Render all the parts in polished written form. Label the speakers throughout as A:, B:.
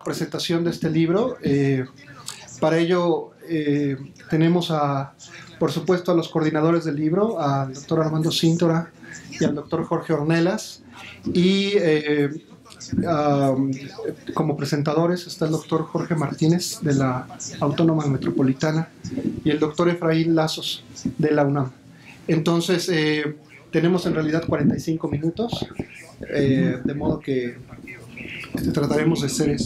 A: presentación de este libro. Para ello tenemos por supuesto a los coordinadores del libro, al doctor Armando Cíntora y al doctor Jorge Ornelas, y como presentadores está el doctor Jorge Martínez de la Autónoma Metropolitana y el doctor Efraín Lazos de la UNAM. Entonces tenemos en realidad 45 minutos, de modo que trataremos de ser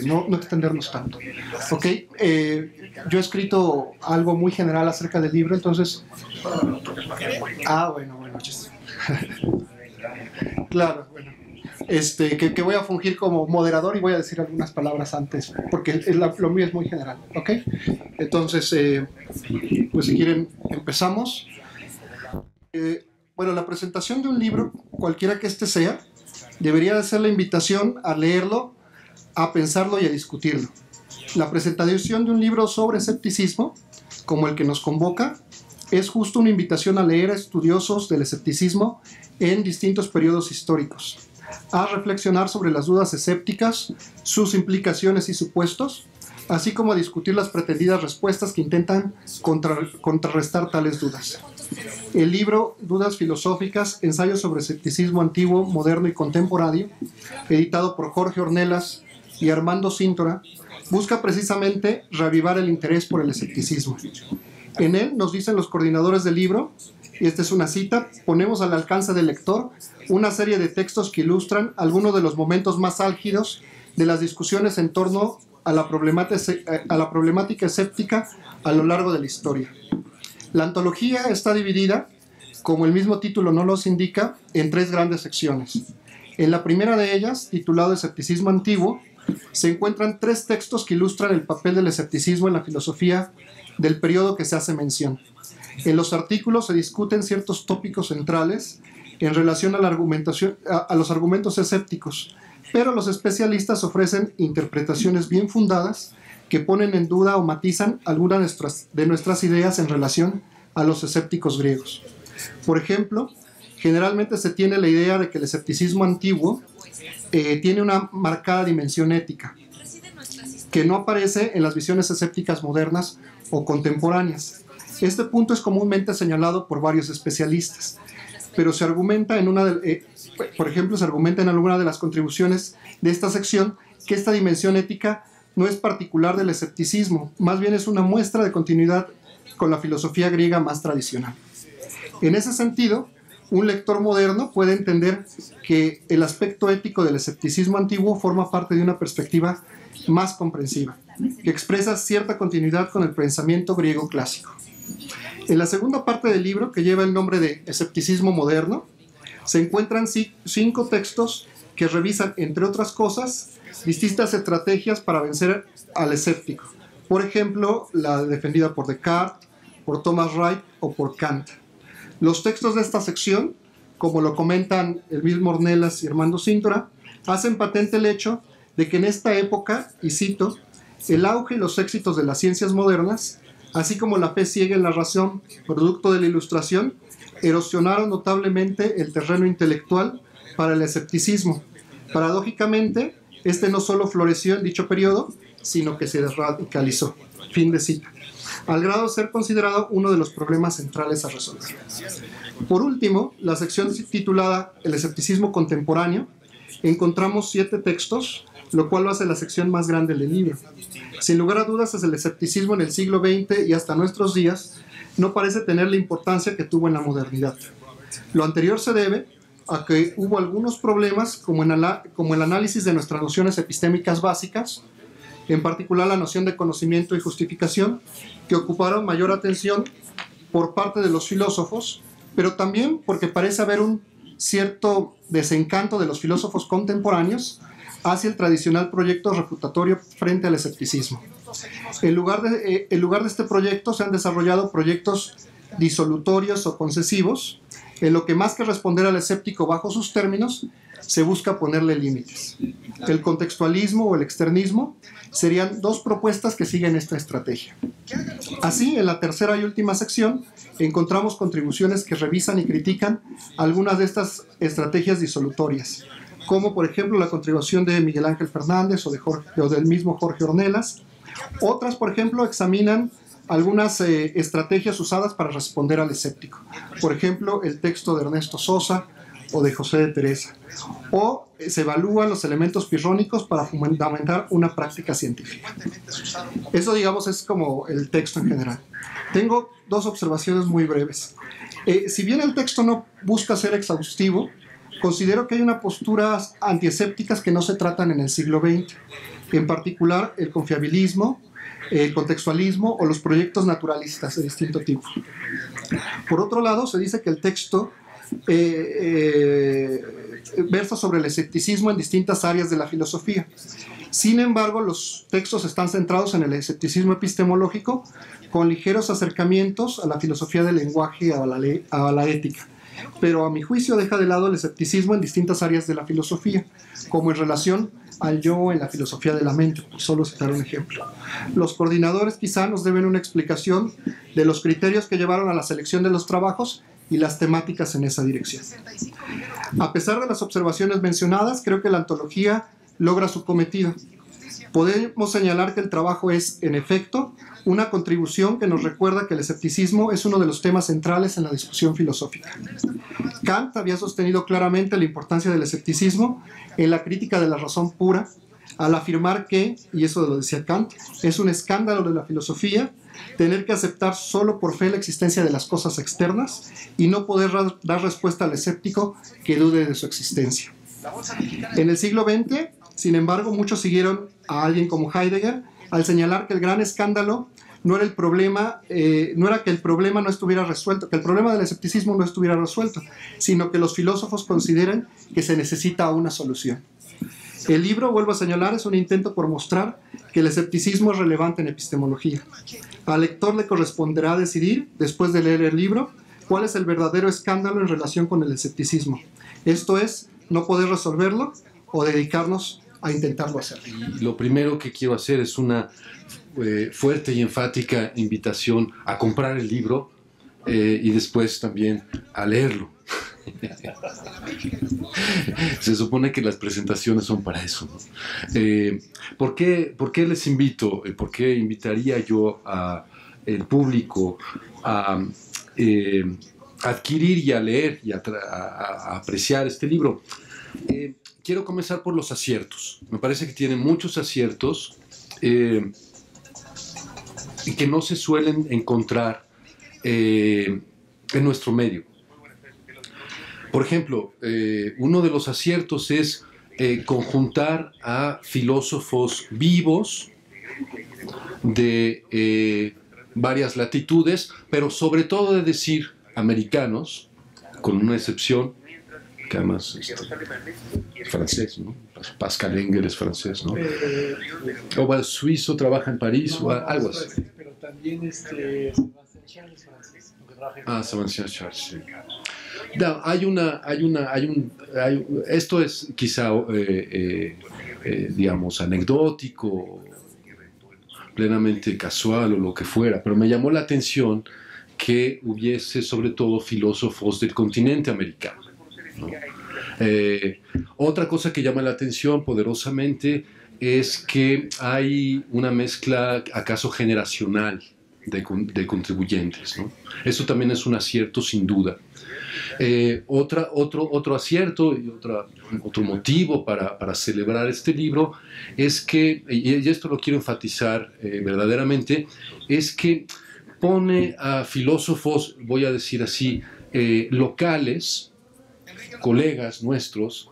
A: no extendernos tanto. Ok, yo he escrito algo muy general acerca del libro, entonces... bueno, claro, bueno. Que voy a fungir como moderador y voy a decir algunas palabras antes, porque lo mío es muy general, ¿ok? Entonces, pues si quieren, empezamos. Bueno, la presentación de un libro, cualquiera que este sea, debería de ser la invitación a leerlo, a pensarlo y a discutirlo. La presentación de un libro sobre escepticismo, como el que nos convoca, es justo una invitación a leer a estudiosos del escepticismo en distintos periodos históricos, a reflexionar sobre las dudas escépticas, sus implicaciones y supuestos, así como a discutir las pretendidas respuestas que intentan contrarrestar tales dudas. El libro Dudas filosóficas, ensayos sobre escepticismo antiguo, moderno y contemporáneo, editado por Jorge Ornelas y Armando Cíntora, busca precisamente reavivar el interés por el escepticismo. En él, nos dicen los coordinadores del libro, y esta es una cita, ponemos al alcance del lector una serie de textos que ilustran algunos de los momentos más álgidos de las discusiones en torno a la problemática escéptica a lo largo de la historia. La antología está dividida, como el mismo título nos los indica, en 3 grandes secciones. En la primera de ellas, titulado Escepticismo Antiguo, se encuentran 3 textos que ilustran el papel del escepticismo en la filosofía del periodo que se hace mención. En los artículos se discuten ciertos tópicos centrales en relación a los argumentos escépticos, pero los especialistas ofrecen interpretaciones bien fundadas que ponen en duda o matizan algunas de nuestras ideas en relación a los escépticos griegos. Por ejemplo, generalmente se tiene la idea de que el escepticismo antiguo tiene una marcada dimensión ética, que no aparece en las visiones escépticas modernas o contemporáneas. Este punto es comúnmente señalado por varios especialistas, pero se argumenta por ejemplo, se argumenta en alguna de las contribuciones de esta sección que esta dimensión ética no es particular del escepticismo, más bien es una muestra de continuidad con la filosofía griega más tradicional. En ese sentido, un lector moderno puede entender que el aspecto ético del escepticismo antiguo forma parte de una perspectiva más comprensiva, que expresa cierta continuidad con el pensamiento griego clásico. En la segunda parte del libro, que lleva el nombre de Escepticismo Moderno, se encuentran 5 textos que revisan, entre otras cosas, distintas estrategias para vencer al escéptico. Por ejemplo, la defendida por Descartes, por Thomas Wright o por Kant. Los textos de esta sección, como lo comentan el mismo Ornelas y Armando Cíntora, hacen patente el hecho de que en esta época, y cito, el auge y los éxitos de las ciencias modernas, así como la fe ciega en la razón, producto de la Ilustración, erosionaron notablemente el terreno intelectual para el escepticismo. Paradójicamente, este no solo floreció en dicho periodo, sino que se radicalizó. Fin de cita. Al grado de ser considerado uno de los problemas centrales a resolver. Por último, la sección titulada El escepticismo contemporáneo, encontramos 7 textos, lo cual lo hace la sección más grande del libro. Sin lugar a dudas, el escepticismo en el siglo XX y hasta nuestros días no parece tener la importancia que tuvo en la modernidad. Lo anterior se debe a que hubo algunos problemas como el análisis de nuestras nociones epistémicas básicas, en particular la noción de conocimiento y justificación, que ocuparon mayor atención por parte de los filósofos, pero también porque parece haber un cierto desencanto de los filósofos contemporáneos hacia el tradicional proyecto refutatorio frente al escepticismo. En lugar de este proyecto se han desarrollado proyectos disolutorios o concesivos, en lo que más que responder al escéptico bajo sus términos, se busca ponerle límites. El contextualismo o el externismo serían 2 propuestas que siguen esta estrategia. Así, en la tercera y última sección, encontramos contribuciones que revisan y critican algunas de estas estrategias disolutorias, como por ejemplo la contribución de Miguel Ángel Fernández o del mismo Jorge Ornelas. Otras, por ejemplo, examinan algunas estrategias usadas para responder al escéptico. Por ejemplo, el texto de Ernesto Sosa o de José de Teresa. O se evalúan los elementos pirrónicos para fundamentar una práctica científica. Eso, digamos, es como el texto en general. Tengo dos observaciones muy breves. Si bien el texto no busca ser exhaustivo, considero que hay unas posturas antiescépticas que no se tratan en el siglo XX. En particular, el confiabilismo, el contextualismo o los proyectos naturalistas de distinto tipo. Por otro lado, se dice que el texto versa sobre el escepticismo en distintas áreas de la filosofía. Sin embargo, los textos están centrados en el escepticismo epistemológico, con ligeros acercamientos a la filosofía del lenguaje y a la ética. Pero a mi juicio deja de lado el escepticismo en distintas áreas de la filosofía, como en relación al yo en la filosofía de la mente, por solo citar un ejemplo. Los coordinadores quizá nos deben una explicación de los criterios que llevaron a la selección de los trabajos y las temáticas en esa dirección. A pesar de las observaciones mencionadas, creo que la antología logra su cometido. Podemos señalar que el trabajo es, en efecto, una contribución que nos recuerda que el escepticismo es uno de los temas centrales en la discusión filosófica. Kant había sostenido claramente la importancia del escepticismo en la crítica de la razón pura, al afirmar que, y eso lo decía Kant, es un escándalo de la filosofía tener que aceptar solo por fe la existencia de las cosas externas y no poder dar respuesta al escéptico que dude de su existencia. En el siglo XX, sin embargo, muchos siguieron a alguien como Heidegger al señalar que el gran escándalo no era el problema, no era que el problema no estuviera resuelto, que el problema del escepticismo no estuviera resuelto, sino que los filósofos consideran que se necesita una solución. El libro, vuelvo a señalar, es un intento por mostrar que el escepticismo es relevante en epistemología. Al lector le corresponderá decidir, después de leer el libro, cuál es el verdadero escándalo en relación con el escepticismo. Esto es, no poder resolverlo o dedicarnos a intentarlo hacer.
B: Y lo primero que quiero hacer es una fuerte y enfática invitación a comprar el libro y después también a leerlo. Se supone que las presentaciones son para eso, ¿no? ¿Por qué les invito? ¿Por qué invitaría yo al público a adquirir y a leer y a apreciar este libro? Quiero comenzar por los aciertos. Me parece que tiene muchos aciertos y que no se suelen encontrar en nuestro medio. Por ejemplo, uno de los aciertos es conjuntar a filósofos vivos de varias latitudes, pero sobre todo de decir americanos, con una excepción, que además es francés, ¿no? Pascal Engel es francés, ¿no? O el suizo trabaja en París o algo así.
C: Pero también Sebastián Charles es francés.
B: Sebastián Charles, sí. No, esto es quizá, digamos, anecdótico, plenamente casual o lo que fuera, pero me llamó la atención que hubiese sobre todo filósofos del continente americano, ¿no? Otra cosa que llama la atención poderosamente es que hay una mezcla acaso generacional de contribuyentes, ¿no? Eso también es un acierto sin duda. Otro acierto y otro motivo para celebrar este libro es que, y esto lo quiero enfatizar verdaderamente, es que pone a filósofos, voy a decir así, locales, colegas nuestros,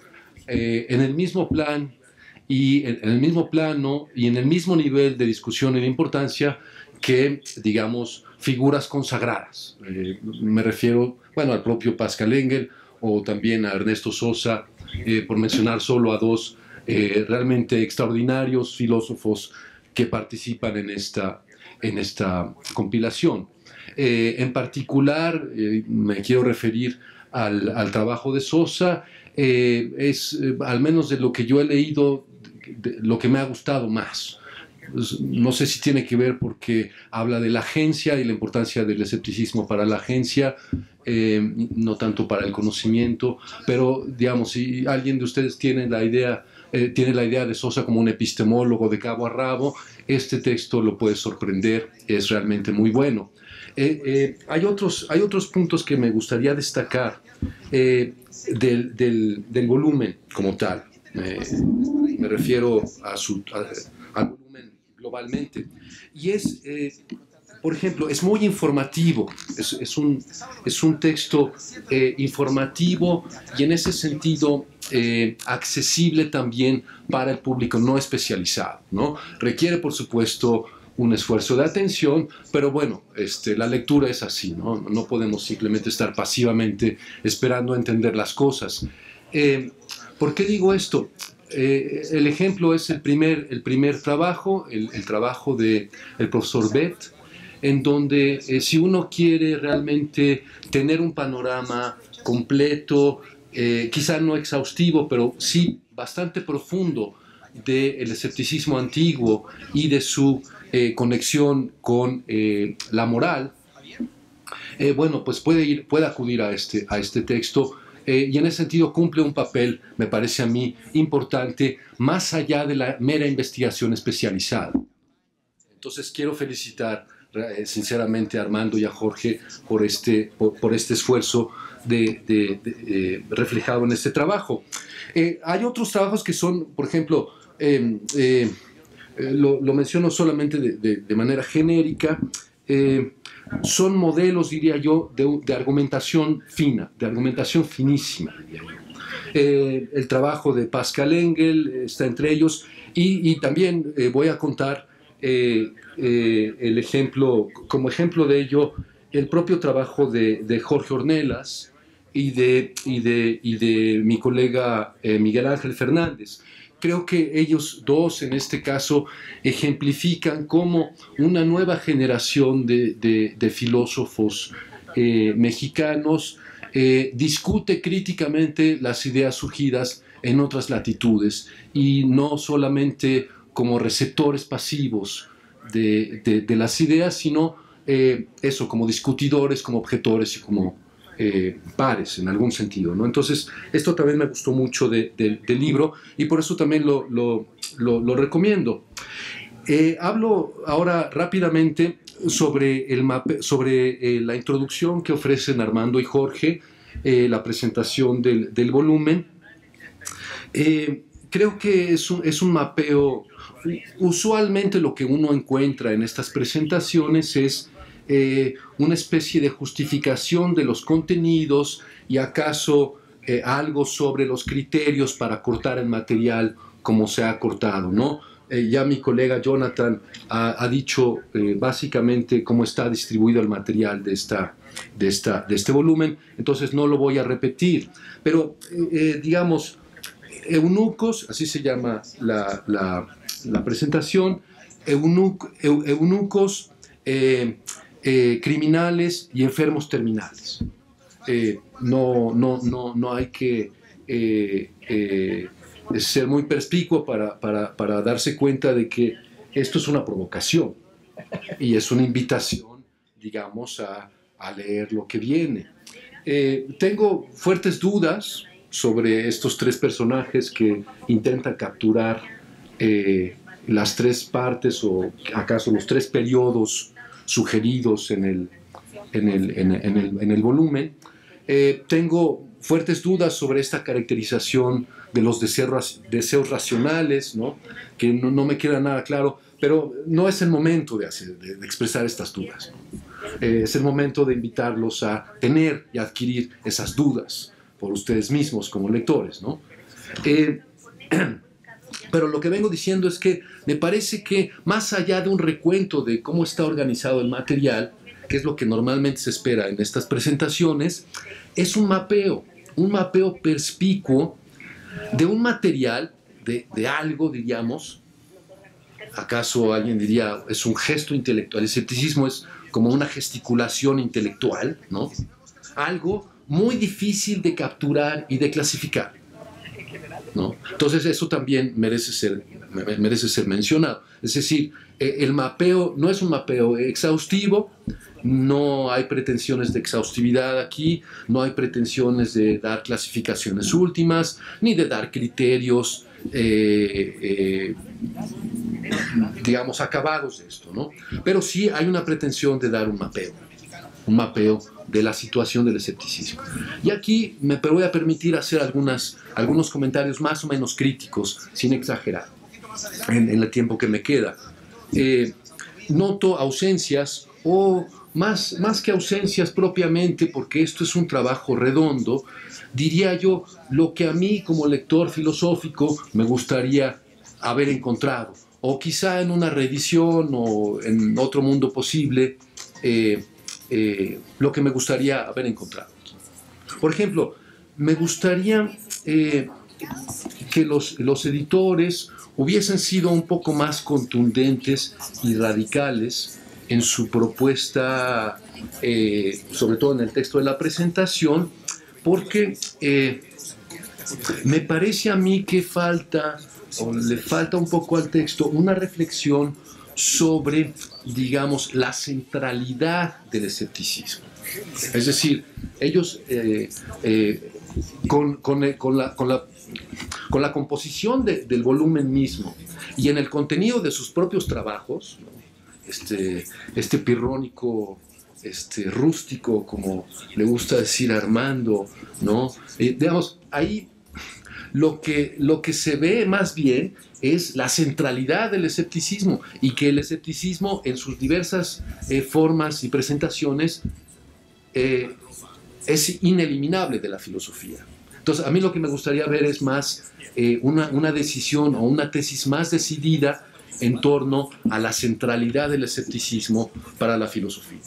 B: en el mismo plan y en el mismo plano y en el mismo nivel de discusión y de importancia que, digamos, figuras consagradas. Me refiero, bueno, al propio Pascal Engel o también a Ernesto Sosa, por mencionar solo a dos realmente extraordinarios filósofos que participan en esta compilación. En particular, me quiero referir al trabajo de Sosa, es al menos de lo que yo he leído, lo que me ha gustado más. no sé si tiene que ver porque habla de la agencia y la importancia del escepticismo para la agencia, no tanto para el conocimiento, pero digamos, si alguien de ustedes tiene la idea de Sosa como un epistemólogo de cabo a rabo, este texto lo puede sorprender, es realmente muy bueno. Hay otros puntos que me gustaría destacar del volumen como tal. Me refiero al volumen globalmente. Y por ejemplo, es muy informativo, es un texto informativo y en ese sentido accesible también para el público no especializado, ¿no? Requiere, por supuesto, un esfuerzo de atención, pero bueno, la lectura es así, ¿no? No podemos simplemente estar pasivamente esperando a entender las cosas. ¿Por qué digo esto? El ejemplo es el primer trabajo, el trabajo del profesor Beth, en donde si uno quiere realmente tener un panorama completo, quizá no exhaustivo, pero sí bastante profundo del escepticismo antiguo y de su conexión con la moral, bueno, pues puede acudir a este texto y en ese sentido cumple un papel, me parece a mí, importante, más allá de la mera investigación especializada. Entonces quiero felicitar sinceramente a Armando y a Jorge por este esfuerzo reflejado en este trabajo. Hay otros trabajos que son, por ejemplo, lo menciono solamente de manera genérica, son modelos, diría yo, de argumentación fina, de argumentación finísima, diría yo. El trabajo de Pascal Engel está entre ellos y también voy a contar como ejemplo de ello, el propio trabajo de Jorge Ornelas y de mi colega Miguel Ángel Fernández. Creo que ellos dos, en este caso, ejemplifican cómo una nueva generación de filósofos mexicanos discute críticamente las ideas surgidas en otras latitudes y no solamente como receptores pasivos de las ideas, sino como discutidores, como objetores y como pares en algún sentido, ¿no? Entonces, esto también me gustó mucho del libro y por eso también lo recomiendo. Hablo ahora rápidamente sobre la introducción que ofrecen Armando y Jorge, la presentación del volumen. Creo que es un mapeo. Usualmente lo que uno encuentra en estas presentaciones es una especie de justificación de los contenidos y acaso algo sobre los criterios para cortar el material como se ha cortado, ¿no? Ya mi colega Jonathan ha dicho básicamente cómo está distribuido el material de este volumen, entonces no lo voy a repetir, pero digamos, eunucos, así se llama la presentación, eunucos, criminales y enfermos terminales. No hay que ser muy perspicuo para darse cuenta de que esto es una provocación y es una invitación, digamos, a leer lo que viene. Tengo fuertes dudas sobre estos tres personajes que intentan capturar las tres partes o acaso los tres periodos sugeridos en el volumen. Tengo fuertes dudas sobre esta caracterización de los deseos racionales, ¿no? Que no me queda nada claro, pero no es el momento de expresar estas dudas, ¿no? Es el momento de invitarlos a tener y adquirir esas dudas por ustedes mismos como lectores, ¿no? Pero lo que vengo diciendo es que me parece que más allá de un recuento de cómo está organizado el material, que es lo que normalmente se espera en estas presentaciones, es un mapeo perspicuo de un material, de algo, diríamos. ¿Acaso alguien diría, es un gesto intelectual? El escepticismo es como una gesticulación intelectual, ¿no? Algo muy difícil de capturar y de clasificar. ¿no? Entonces eso también merece ser mencionado. Es decir, el mapeo no es un mapeo exhaustivo, no hay pretensiones de exhaustividad aquí, no hay pretensiones de dar clasificaciones últimas, ni de dar criterios, digamos, acabados de esto, ¿no? Pero sí hay una pretensión de dar un mapeo de la situación del escepticismo. Y aquí me voy a permitir hacer algunos comentarios más o menos críticos, sin exagerar, en el tiempo que me queda. Noto ausencias, o más que ausencias propiamente, porque esto es un trabajo redondo, diría yo, lo que a mí como lector filosófico me gustaría haber encontrado, o quizá en una revisión o en otro mundo posible, lo que me gustaría haber encontrado. Por ejemplo, me gustaría que los editores hubiesen sido un poco más contundentes y radicales en su propuesta, sobre todo en el texto de la presentación, porque me parece a mí que le falta un poco al texto una reflexión sobre, digamos, la centralidad del escepticismo. Es decir, ellos con la composición del volumen mismo y en el contenido de sus propios trabajos, ¿no? Este pirrónico, rústico, como le gusta decir a Armando, ¿no? Digamos, ahí lo que se ve más bien es la centralidad del escepticismo, y que el escepticismo en sus diversas formas y presentaciones es ineliminable de la filosofía. Entonces, a mí lo que me gustaría ver es más una decisión o una tesis más decidida en torno a la centralidad del escepticismo para la filosofía.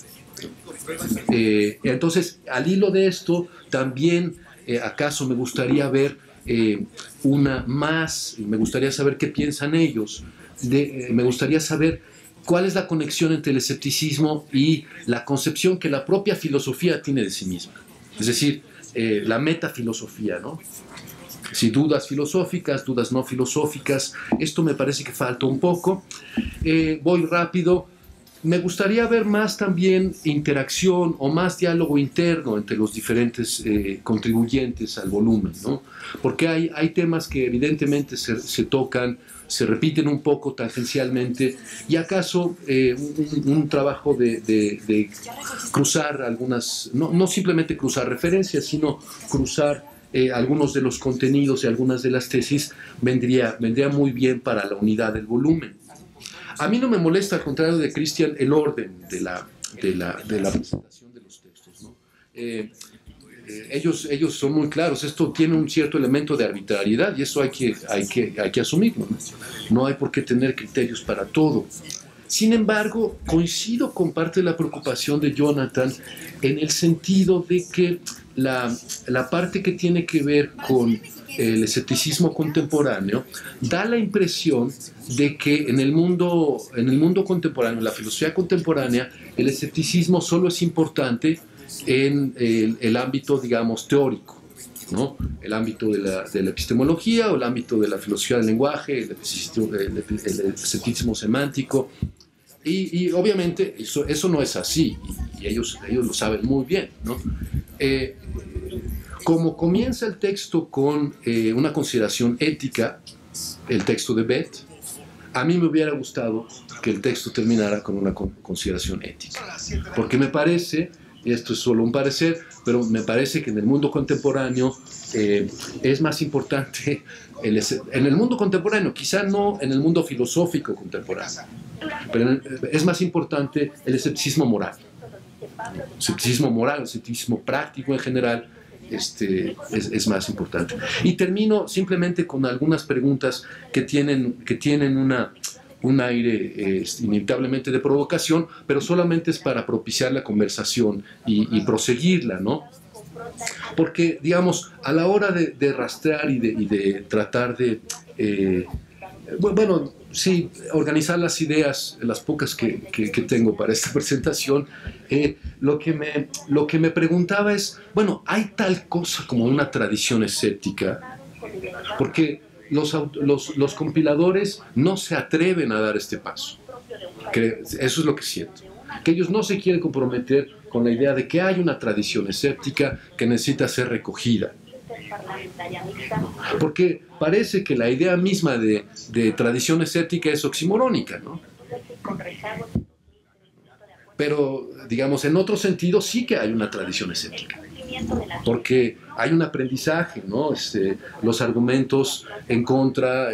B: Entonces, al hilo de esto, también acaso me gustaría ver me gustaría saber qué piensan ellos, me gustaría saber cuál es la conexión entre el escepticismo y la concepción que la propia filosofía tiene de sí misma. Es decir, la metafilosofía, ¿no? Si dudas filosóficas, dudas no filosóficas, esto me parece que falta un poco. Voy rápido. Me gustaría ver más también interacción o más diálogo interno entre los diferentes contribuyentes al volumen, ¿no? Porque hay temas que evidentemente se tocan, se repiten un poco tangencialmente, y acaso un trabajo de cruzar algunas, no simplemente cruzar referencias, sino cruzar algunos de los contenidos y algunas de las tesis vendría muy bien para la unidad del volumen. A mí no me molesta, al contrario de Cristian, el orden de la presentación de los textos, ¿no? Ellos son muy claros. Esto tiene un cierto elemento de arbitrariedad, y eso hay que asumirlo, ¿no? No hay por qué tener criterios para todo. Sin embargo, coincido con parte de la preocupación de Jonathan en el sentido de que la parte que tiene que ver con el escepticismo contemporáneo da la impresión de que en el mundo contemporáneo, en la filosofía contemporánea, el escepticismo solo es importante en el ámbito, digamos, teórico, ¿no? El ámbito de la epistemología, o el ámbito de la filosofía del lenguaje, el escepticismo semántico. Y obviamente eso no es así, y ellos lo saben muy bien, ¿no? Como comienza el texto con una consideración ética, el texto de Beth, a mí me hubiera gustado que el texto terminara con una consideración ética, porque me parece, y esto es solo un parecer, pero me parece que en el mundo contemporáneo es más importante, en el mundo contemporáneo, quizá no en el mundo filosófico contemporáneo, pero es más importante el escepticismo moral. El escepticismo práctico en general, es más importante. Y termino simplemente con algunas preguntas que tienen un aire inevitablemente de provocación, pero solamente es para propiciar la conversación y proseguirla, ¿no? Porque, digamos, a la hora de rastrear y de tratar de sí, organizar las ideas, las pocas que tengo para esta presentación, lo que me preguntaba es, bueno, ¿hay tal cosa como una tradición escéptica porque los compiladores no se atreven a dar este paso. Eso es lo que siento, que ellos no se quieren comprometer con la idea de que hay una tradición escéptica que necesita ser recogida. Porque parece que la idea misma de tradición escéptica es oximorónica, ¿no? Pero, digamos, en otro sentido sí que hay una tradición escéptica, porque hay un aprendizaje, ¿no? Los argumentos en contra,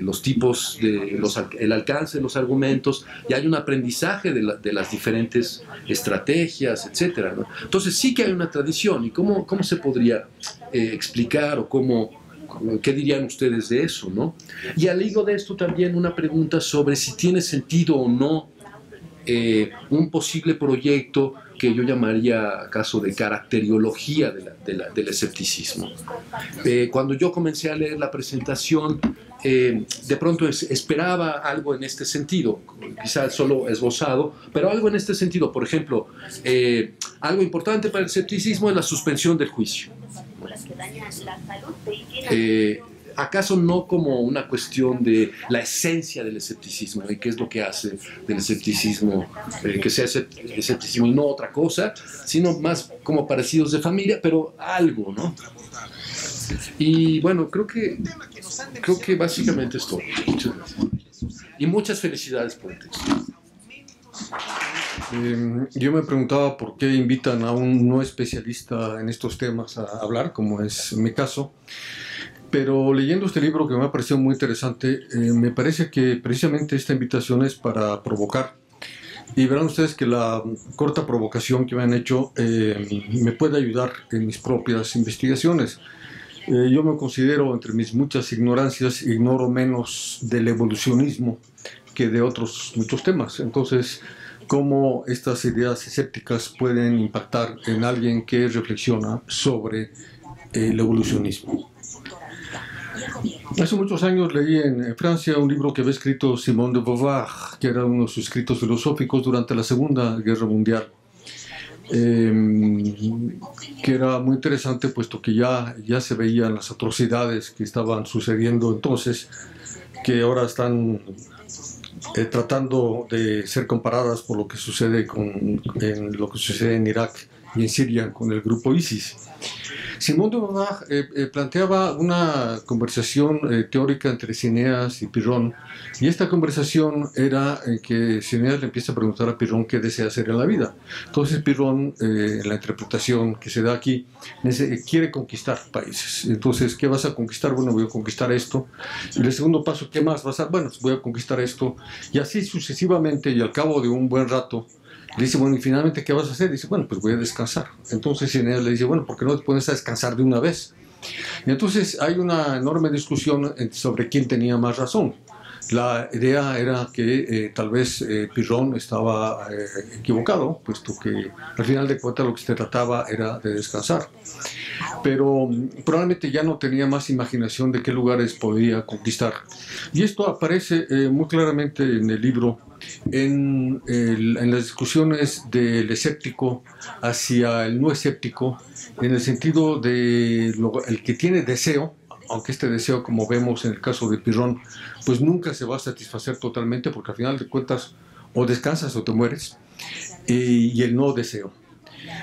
B: los tipos, el alcance de los argumentos, y hay un aprendizaje de las diferentes estrategias, etcétera, ¿no? Entonces sí que hay una tradición, y ¿cómo se podría explicar o qué dirían ustedes de eso, ¿no? Y al hilo de esto también una pregunta sobre si tiene sentido o no un posible proyecto que yo llamaría acaso de caracteriología del escepticismo. Cuando yo comencé a leer la presentación, de pronto esperaba algo en este sentido, quizás solo esbozado, pero algo en este sentido. Por ejemplo, algo importante para el escepticismo es la suspensión del juicio. ¿Acaso no como una cuestión de la esencia del escepticismo y qué es lo que hace del escepticismo que sea escepticismo y no otra cosa, sino más como parecidos de familia, pero algo, ¿no? Y bueno, creo que básicamente es todo. Muchas gracias. Y muchas felicidades por el texto.
D: Yo me preguntaba por qué invitan a un no especialista en estos temas a hablar, como es mi caso. Pero leyendo este libro, que me ha parecido muy interesante, me parece que precisamente esta invitación es para provocar. Y verán ustedes que la corta provocación que me han hecho me puede ayudar en mis propias investigaciones. Yo me considero, entre mis muchas ignorancias, ignoro menos del evolucionismo que de otros muchos temas. Entonces, ¿cómo estas ideas escépticas pueden impactar en alguien que reflexiona sobre el evolucionismo? Hace muchos años leí en Francia un libro que había escrito Simone de Beauvoir, que era uno de sus escritos filosóficos durante la Segunda Guerra Mundial, que era muy interesante puesto que ya se veían las atrocidades que estaban sucediendo entonces, que ahora están tratando de ser comparadas por lo que sucede en Irak y en Siria con el grupo ISIS. Simone de Beauvoir planteaba una conversación teórica entre Cineas y Pirrón, y esta conversación era que Cineas le empieza a preguntar a Pirrón qué desea hacer en la vida. Entonces Pirrón, en la interpretación que se da aquí, quiere conquistar países. Entonces, ¿qué vas a conquistar? Bueno, voy a conquistar esto. Y el segundo paso, ¿qué más vas a? Bueno, voy a conquistar esto. Y así sucesivamente, y al cabo de un buen rato, le dice, bueno, y finalmente, ¿qué vas a hacer? Dice, bueno, pues voy a descansar. Entonces Cineas le dice, bueno, ¿por qué no te pones a descansar de una vez? Y entonces hay una enorme discusión sobre quién tenía más razón. La idea era que tal vez Pirrón estaba equivocado, puesto que al final de cuentas lo que se trataba era de descansar. Pero probablemente ya no tenía más imaginación de qué lugares podía conquistar. Y esto aparece muy claramente en el libro, en las discusiones del escéptico hacia el no escéptico, en el sentido de el que tiene deseo, aunque este deseo, como vemos en el caso de Pirrón, pues nunca se va a satisfacer totalmente, porque al final de cuentas o descansas o te mueres, y el no deseo.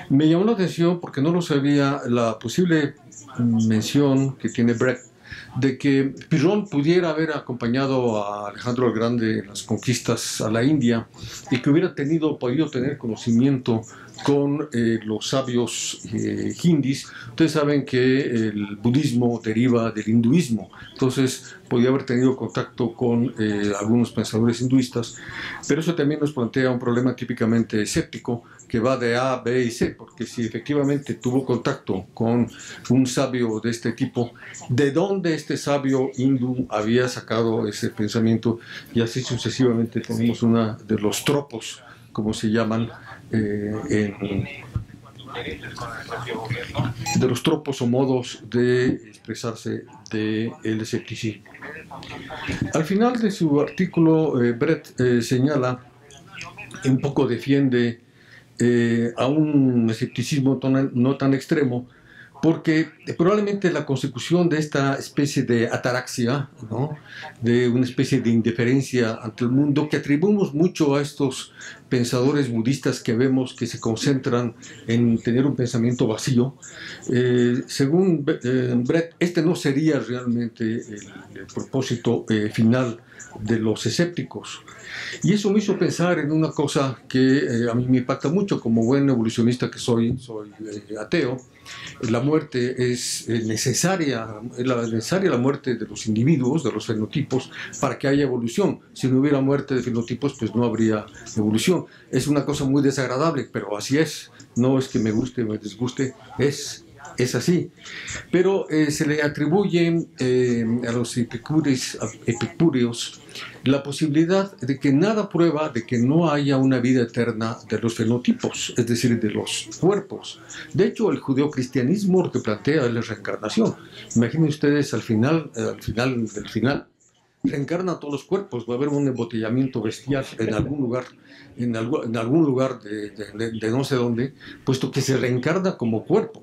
D: Me llamó la atención porque no lo sabía la posible mención que tiene Brett de que Pirrón pudiera haber acompañado a Alejandro el Grande en las conquistas a la India y que hubiera podido tener conocimiento con los sabios hindis. Ustedes saben que el budismo deriva del hinduismo, entonces podía haber tenido contacto con algunos pensadores hinduistas, pero eso también nos plantea un problema típicamente escéptico que va de A, B y C, porque si efectivamente tuvo contacto con un sabio de este tipo, ¿de dónde este sabio hindú había sacado ese pensamiento? Y así sucesivamente tenemos uno de los tropos, como se llaman, de los tropos o modos de expresarse del escepticismo. Al final de su artículo, Brett señala, un poco defiende a un escepticismo no tan extremo, porque probablemente la consecución de esta especie de ataraxia, ¿no?, de una especie de indiferencia ante el mundo, que atribuimos mucho a estos pensadores budistas que vemos que se concentran en tener un pensamiento vacío, según Brett, este no sería realmente el propósito final de los escépticos. Y eso me hizo pensar en una cosa que a mí me impacta mucho como buen evolucionista que soy ateo. La muerte es necesaria la muerte de los individuos, de los fenotipos, para que haya evolución. Si no hubiera muerte de fenotipos, pues no habría evolución. Es una cosa muy desagradable, pero así es. No es que me guste o me disguste, es así. Pero se le atribuye a los epicúreos la posibilidad de que nada prueba de que no haya una vida eterna de los fenotipos, es decir, de los cuerpos. De hecho, el judeocristianismo lo que plantea es la reencarnación. Imaginen ustedes al final del final, reencarna todos los cuerpos, va a haber un embotellamiento bestial en algún lugar, en algún lugar de no sé dónde, puesto que se reencarna como cuerpo.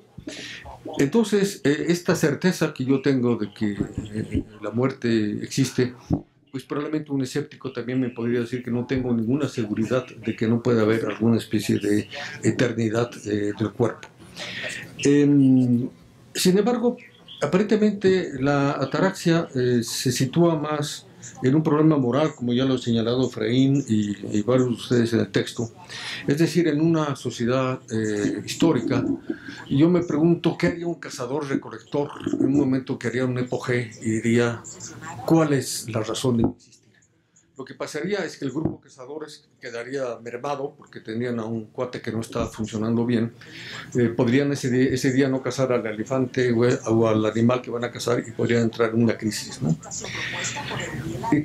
D: Entonces, esta certeza que yo tengo de que la muerte existe, pues probablemente un escéptico también me podría decir que no tengo ninguna seguridad de que no pueda haber alguna especie de eternidad del cuerpo. Sin embargo, aparentemente la ataraxia se sitúa más en un problema moral, como ya lo ha señalado Efraín y varios de ustedes en el texto, es decir, en una sociedad histórica. Y yo me pregunto, ¿qué haría un cazador-recolector en un momento que haría un epogé y diría, ¿cuál es la razón de existir? Lo que pasaría es que el grupo de cazadores quedaría mermado porque tendrían a un cuate que no está funcionando bien. Podrían ese día no cazar al elefante o al animal que van a cazar y podrían entrar en una crisis, ¿no?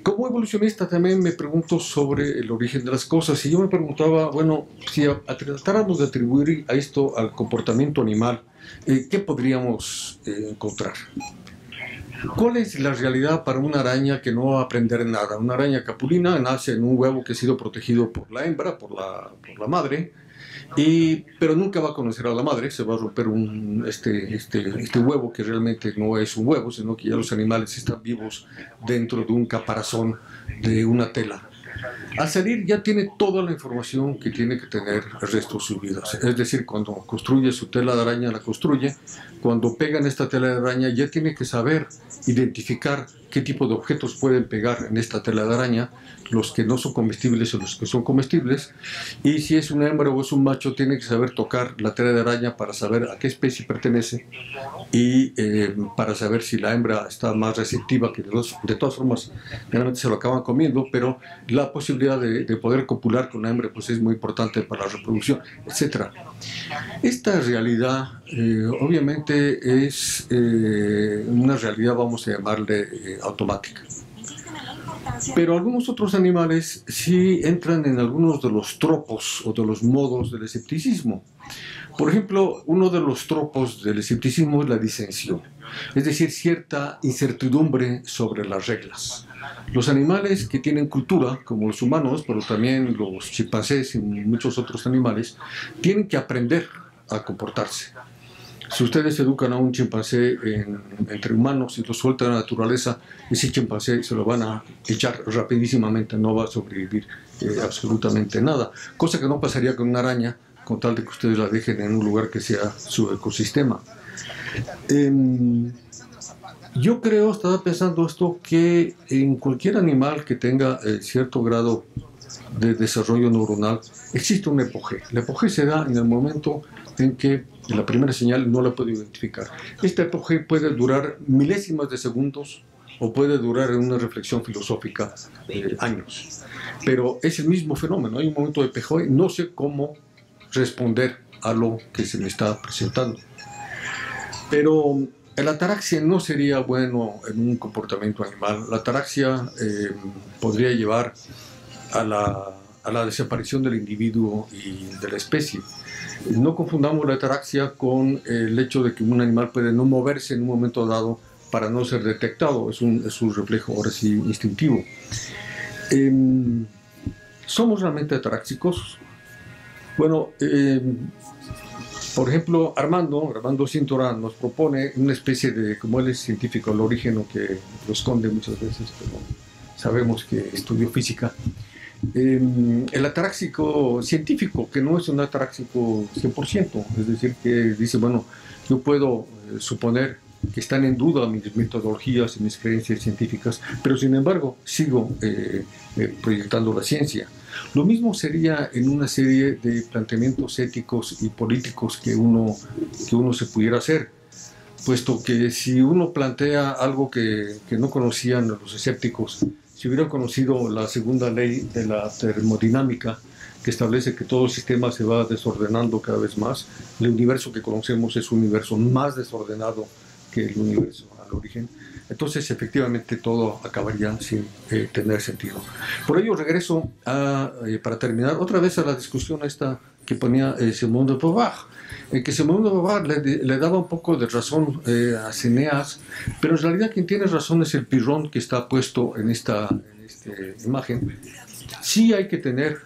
D: Como evolucionista también me pregunto sobre el origen de las cosas. Y yo me preguntaba, bueno, si tratáramos de atribuir a esto al comportamiento animal, ¿qué podríamos encontrar? ¿Cuál es la realidad para una araña que no va a aprender nada? Una araña capulina nace en un huevo que ha sido protegido por la hembra, por la madre, pero nunca va a conocer a la madre. Se va a romper este huevo que realmente no es un huevo, sino que ya los animales están vivos dentro de un caparazón de una tela. Al salir ya tiene toda la información que tiene que tener el resto de sus vidas. Es decir, cuando construye su tela de araña, la construye. Cuando pega en esta tela de araña, ya tiene que saber identificar qué tipo de objetos pueden pegar en esta tela de araña, los que no son comestibles o los que son comestibles. Y si es una hembra o es un macho, tiene que saber tocar la tela de araña para saber a qué especie pertenece y para saber si la hembra está más receptiva, que de todas formas generalmente se lo acaban comiendo, pero la posibilidad de poder copular con la hembra pues es muy importante para la reproducción, etc. Esta realidad obviamente es una realidad, vamos a llamarle automática. Pero algunos otros animales sí entran en algunos de los tropos o de los modos del escepticismo. Por ejemplo, uno de los tropos del escepticismo es la disensión, es decir, cierta incertidumbre sobre las reglas. Los animales que tienen cultura, como los humanos, pero también los chimpancés y muchos otros animales, tienen que aprender a comportarse. Si ustedes educan a un chimpancé entre humanos y lo sueltan a la naturaleza, ese chimpancé se lo van a echar rapidísimamente, no va a sobrevivir absolutamente nada. Cosa que no pasaría con una araña, con tal de que ustedes la dejen en un lugar que sea su ecosistema. Yo creo, estaba pensando esto, que en cualquier animal que tenga cierto grado de desarrollo neuronal, existe un epogé. El epogé se da en el momento en que la primera señal no la puede identificar. Este epogé puede durar milésimas de segundos o puede durar en una reflexión filosófica años. Pero es el mismo fenómeno. Hay un momento de epogé, no sé cómo responder a lo que se me está presentando. Pero la ataraxia no sería bueno en un comportamiento animal. La ataraxia podría llevar a la desaparición del individuo y de la especie. No confundamos la ataraxia con el hecho de que un animal puede no moverse en un momento dado para no ser detectado. Es un reflejo, ahora sí, instintivo. ¿Somos realmente ataráxicos? Bueno, Por ejemplo, Armando Cintura nos propone una especie de, como él es científico al origen, o que lo esconde muchas veces, pero sabemos que estudió física, el ataraxico científico, que no es un ataraxico 100%, es decir, que dice, bueno, yo puedo suponer que están en duda mis metodologías y mis creencias científicas, pero sin embargo sigo proyectando la ciencia. Lo mismo sería en una serie de planteamientos éticos y políticos que uno se pudiera hacer, puesto que si uno plantea algo que no conocían los escépticos, si hubieran conocido la segunda ley de la termodinámica, que establece que todo el sistema se va desordenando cada vez más, el universo que conocemos es un universo más desordenado que el universo al origen, entonces efectivamente todo acabaría sin tener sentido. Por ello regreso para terminar otra vez a la discusión esta que ponía Simone de Beauvoir, que Simone de Beauvoir le daba un poco de razón a Ceneas, pero en realidad quien tiene razón es el pirrón que está puesto en esta imagen. Sí hay que tener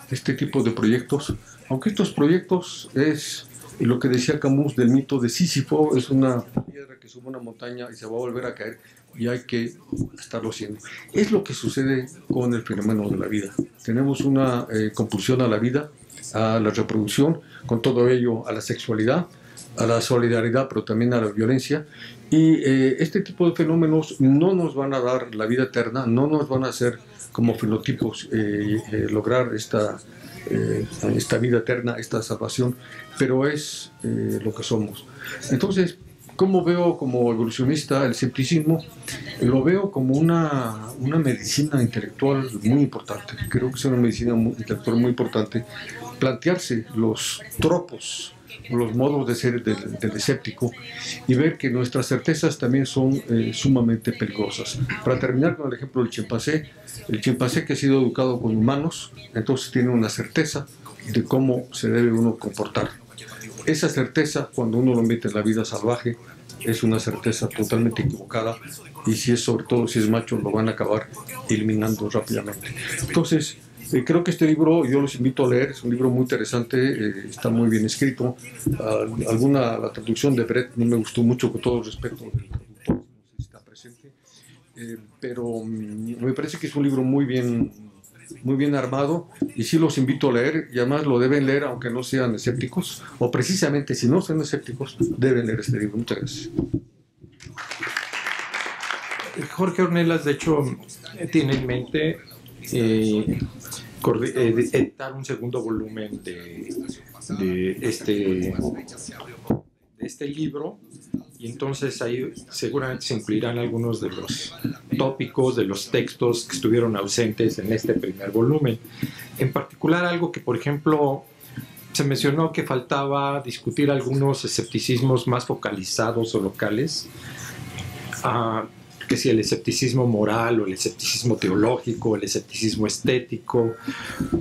D: este tipo de proyectos, aunque estos proyectos es lo que decía Camus del mito de Sísifo, es una piedra que sube una montaña y se va a volver a caer, y hay que estarlo haciendo. Es lo que sucede con el fenómeno de la vida. Tenemos una compulsión a la vida, a la reproducción, con todo ello a la sexualidad, a la solidaridad, pero también a la violencia, y este tipo de fenómenos no nos van a dar la vida eterna, no nos van a hacer como fenotipos lograr esta vida eterna, esta salvación, pero es lo que somos. Entonces, ¿cómo veo como evolucionista el escepticismo? Lo veo como una medicina intelectual muy importante. Creo que es una medicina intelectual muy importante. Plantearse los tropos, los modos de ser del escéptico, y ver que nuestras certezas también son sumamente peligrosas. Para terminar con el ejemplo del chimpancé, el chimpancé que ha sido educado con humanos, entonces tiene una certeza de cómo se debe uno comportar. Esa certeza, cuando uno lo mete en la vida salvaje, es una certeza totalmente equivocada, y si es, sobre todo si es macho, lo van a acabar eliminando rápidamente. Entonces, creo que este libro yo los invito a leer, es un libro muy interesante, está muy bien escrito. La traducción de Brett no me gustó mucho, con todo el respeto del traductor, no sé si está presente, pero me parece que es un libro muy bien armado, y sí los invito a leer, y además lo deben leer aunque no sean escépticos, o precisamente si no son escépticos, deben leer este libro. Muchas gracias.
E: Jorge Ornelas, de hecho, tiene en mente editar un segundo volumen de este libro, y entonces ahí seguramente se incluirán algunos de los tópicos, de los textos que estuvieron ausentes en este primer volumen. En particular, algo que, por ejemplo, se mencionó que faltaba discutir algunos escepticismos más focalizados o locales, que si el escepticismo moral o el escepticismo teológico o el escepticismo estético,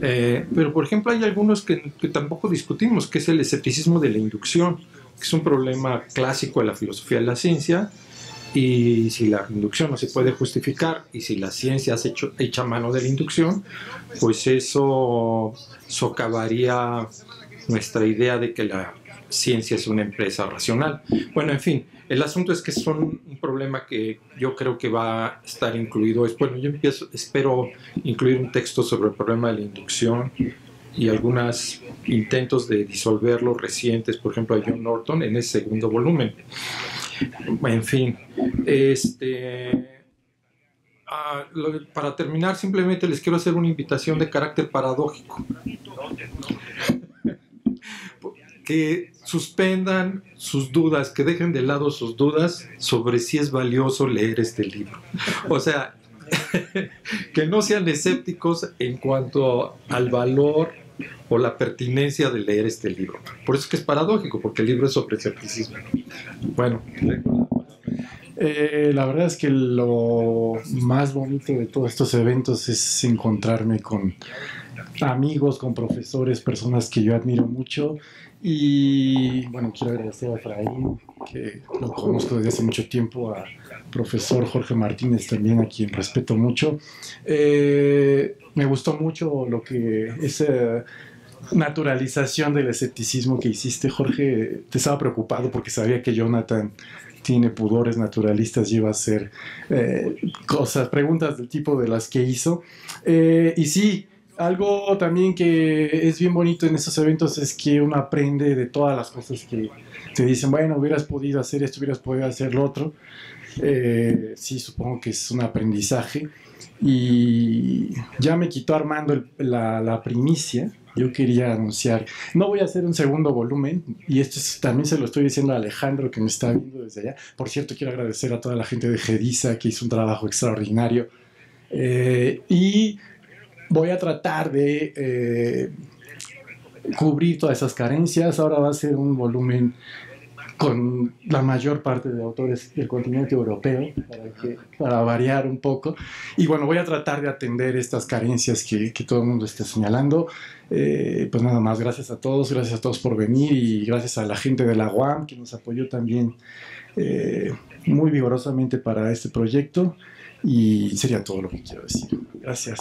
E: pero por ejemplo hay algunos que tampoco discutimos, que es el escepticismo de la inducción, que es un problema clásico de la filosofía de la ciencia, y si la inducción no se puede justificar y si la ciencia es hecha mano de la inducción, pues eso socavaría nuestra idea de que la ciencia es una empresa racional. Bueno, en fin, el asunto es que son un problema que yo creo que va a estar incluido. Bueno, yo espero incluir un texto sobre el problema de la inducción y algunos intentos de disolverlo recientes, por ejemplo, a John Norton en ese segundo volumen. En fin, para terminar, simplemente les quiero hacer una invitación de carácter paradójico. Que suspendan sus dudas, que dejen de lado sus dudas sobre si es valioso leer este libro. O sea, que no sean escépticos en cuanto al valor o la pertinencia de leer este libro. Por eso es que es paradójico, porque el libro es sobre escepticismo. Bueno.
F: La verdad es que lo más bonito de todos estos eventos es encontrarme con amigos, con profesores, personas que yo admiro mucho. Y bueno, quiero agradecer a Efraín, que lo conozco desde hace mucho tiempo, a profesor Jorge Martínez también, a quien respeto mucho. Me gustó mucho lo que es naturalización del escepticismo que hiciste, Jorge. Te estaba preocupado porque sabía que Jonathan tiene pudores naturalistas y iba a hacer preguntas del tipo de las que hizo. Y sí, algo también que es bien bonito en estos eventos es que uno aprende de todas las cosas que te dicen, bueno, hubieras podido hacer esto, hubieras podido hacer lo otro. Sí, supongo que es un aprendizaje. Y ya me quitó Armando la primicia. Yo quería anunciar, no voy a hacer un segundo volumen, y esto también se lo estoy diciendo a Alejandro, que me está viendo desde allá. Por cierto, quiero agradecer a toda la gente de Gedisa, que hizo un trabajo extraordinario. Y voy a tratar de cubrir todas esas carencias. Ahora va a ser un volumen con la mayor parte de autores del continente europeo, para variar un poco. Y bueno, voy a tratar de atender estas carencias que todo el mundo está señalando. Pues nada más, gracias a todos por venir, y gracias a la gente de la UAM que nos apoyó también muy vigorosamente para este proyecto. Y sería todo lo que quiero decir. Gracias.